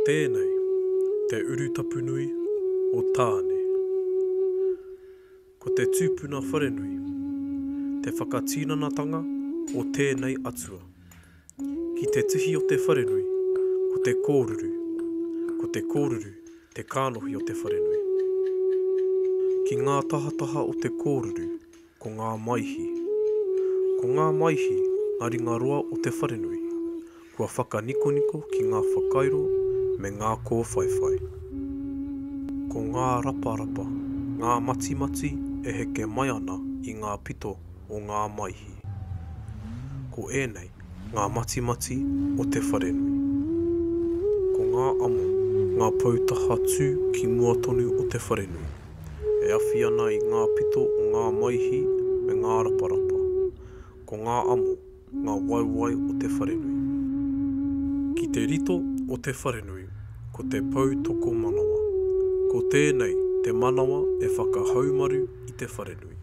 tēnei, te urutapunui o tāne. Ko te tūpuna wharenui, te whakatīnanatanga o tēnei atua. Ki te tihi o te wharenui, ko te kōruru. Ko te kōruru, te kānohi o te wharenui. Ki ngā tahataha o te kōruru, ko ngā maihi. Ko ngā maihi, ngā ringa roa o te wharenui. Kua whakanikoniko ki ngā whakairo me ngā kōwhaiwhai. Ko ngā raparapa, ngā matimati e heke mai ana i ngā pito o ngā maihi. Ko ēnei, ngā matimati o te wharenui. Ko ngā amo, ngā pautaha tū ki mua tonu o te wharenui. E awhi ana i ngā pito o ngā maihi me ngā raparapa. Ko ngā amo, ngā waiwai o te wharenui. Ki te rito o te wharenui, ko te pau toko manawa. Ko tēnei te manawa e whakahaumaru i te wharenui.